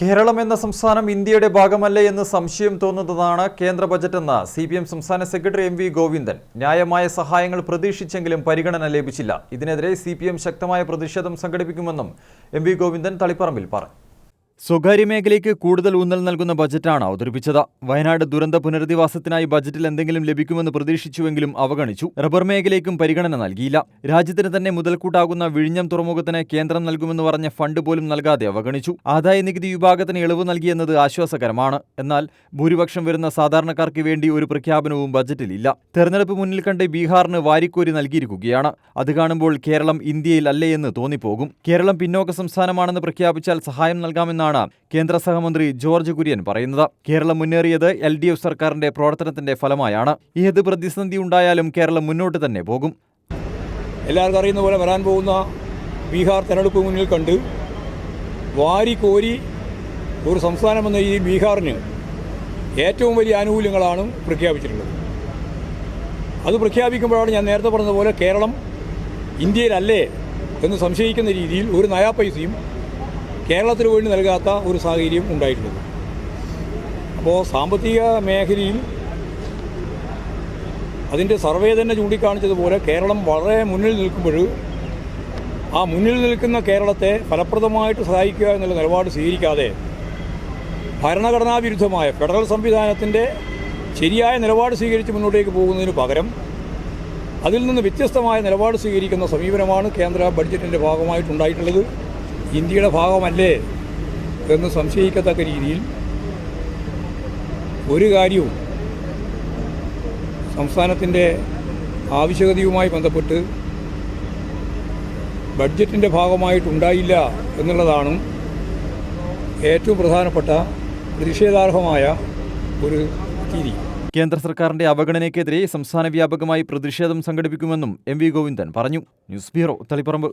കേരളം എന്ന സംസ്ഥാനം ഇന്ത്യയുടെ ഭാഗമല്ലേ എന്ന് സംശയം തോന്നുന്നതാണ് കേന്ദ്ര ബജറ്റെന്ന് CPM സംസ്ഥാന സെക്രട്ടറി MV ഗോവിന്ദൻ. ന്യായമായ സഹായങ്ങൾ പ്രതീക്ഷിച്ചെങ്കിലും പരിഗണന ലഭിച്ചില്ല. ഇതിനെതിരെ CPM ശക്തമായ പ്രതിഷേധം സംഘടിപ്പിക്കുമെന്നും MV ഗോവിന്ദൻ തളിപ്പറമ്പിൽ പറഞ്ഞു. സ്വകാര്യ മേഖലയ്ക്ക് കൂടുതൽ ഊന്നൽ നൽകുന്ന ബജറ്റാണ് അവതരിപ്പിച്ചത്. വയനാട് ദുരന്ത പുനരധിവാസത്തിനായി ബജറ്റിൽ എന്തെങ്കിലും ലഭിക്കുമെന്ന് പ്രതീക്ഷിച്ചുവെങ്കിലും അവഗണിച്ചു. റബ്ബർ മേഖലയ്ക്കും പരിഗണന നൽകിയില്ല. രാജ്യത്തിന് തന്നെ മുതൽക്കൂട്ടാകുന്ന വിഴിഞ്ഞം തുറമുഖത്തിന് കേന്ദ്രം നൽകുമെന്ന് പറഞ്ഞ ഫണ്ട് പോലും നൽകാതെ അവഗണിച്ചു. ആദായ നികുതി വിഭാഗത്തിന് ഇളവ് നൽകിയെന്നത് ആശ്വാസകരമാണ്. എന്നാൽ ഭൂരിപക്ഷം വരുന്ന സാധാരണക്കാർക്ക് വേണ്ടി ഒരു പ്രഖ്യാപനവും ബജറ്റിലില്ല. തെരഞ്ഞെടുപ്പ് മുന്നിൽ കണ്ട് ബീഹാറിന് വാരിക്കോരി നൽകിയിരിക്കുകയാണ്. അത് കാണുമ്പോൾ കേരളം ഇന്ത്യയിൽ അല്ലേ എന്ന് തോന്നിപ്പോകും. കേരളം പിന്നോക്ക സംസ്ഥാനമാണെന്ന് പ്രഖ്യാപിച്ചാൽ സഹായം നൽകാമെന്നാണ് കേന്ദ്ര സഹമന്ത്രി ജോർജ് കുര്യൻ പറയുന്നത്. കേരളം മുന്നേറിയത് LDF സർക്കാരിന്റെ പ്രവർത്തനത്തിന്റെ ഫലമായാണ്. ഏത് പ്രതിസന്ധി ഉണ്ടായാലും കേരളം മുന്നോട്ട് തന്നെ പോകും. എല്ലാവർക്കും അറിയുന്ന പോലെ വരാൻ പോകുന്ന ബീഹാർ തെരഞ്ഞെടുപ്പ് മുന്നിൽ കണ്ട് വാരിക്കോരി ഒരു സംസ്ഥാനമെന്ന ഈ ബീഹാറിന് ഏറ്റവും വലിയ ആനുകൂല്യങ്ങളാണ് പ്രഖ്യാപിച്ചിട്ടുള്ളത്. അത് പ്രഖ്യാപിക്കുമ്പോഴാണ് ഞാൻ നേരത്തെ പറഞ്ഞതുപോലെ കേരളം ഇന്ത്യയിലല്ലേ എന്ന് സംശയിക്കുന്ന രീതിയിൽ ഒരു നയാ പൈസയും കേരളത്തിന് വേണ്ടി നൽകാത്ത ഒരു സാഹചര്യം ഉണ്ടായിട്ടുള്ളത്. അപ്പോൾ സാമ്പത്തിക മേഖലയിൽ അതിൻ്റെ സർവേ തന്നെ ചൂണ്ടിക്കാണിച്ചതുപോലെ കേരളം വളരെ മുന്നിൽ നിൽക്കുമ്പോൾ ആ മുന്നിൽ നിൽക്കുന്ന കേരളത്തെ ഫലപ്രദമായിട്ട് സഹായിക്കുക എന്നുള്ള നിലപാട് സ്വീകരിക്കാതെ ഭരണഘടനാ വിരുദ്ധമായ ഫെഡറൽ സംവിധാനത്തിൻ്റെ ശരിയായ നിലപാട് സ്വീകരിച്ച് മുന്നോട്ടേക്ക് പോകുന്നതിന് പകരം അതിൽ നിന്ന് വ്യത്യസ്തമായ നിലപാട് സ്വീകരിക്കുന്ന സമീപനമാണ് കേന്ദ്ര ബഡ്ജറ്റിൻ്റെ ഭാഗമായിട്ടുണ്ടായിട്ടുള്ളത്. ഇന്ത്യയുടെ ഭാഗമല്ലേ എന്ന് സംശയിക്കത്തക്ക രീതിയിൽ ഒരു കാര്യവും സംസ്ഥാനത്തിൻ്റെ ആവശ്യകതയുമായി ബന്ധപ്പെട്ട് ബഡ്ജറ്റിൻ്റെ ഭാഗമായിട്ടുണ്ടായില്ല എന്നുള്ളതാണ് ഏറ്റവും പ്രധാനപ്പെട്ട പ്രതിഷേധാർഹമായ ഒരു രീതി. കേന്ദ്ര സർക്കാരിന്റെ അവഗണനയ്ക്കെതിരെ സംസ്ഥാന വ്യാപകമായി പ്രതിഷേധം സംഘടിപ്പിക്കുമെന്നും MV ഗോവിന്ദൻ പറഞ്ഞു. News bureau, Taliparamba.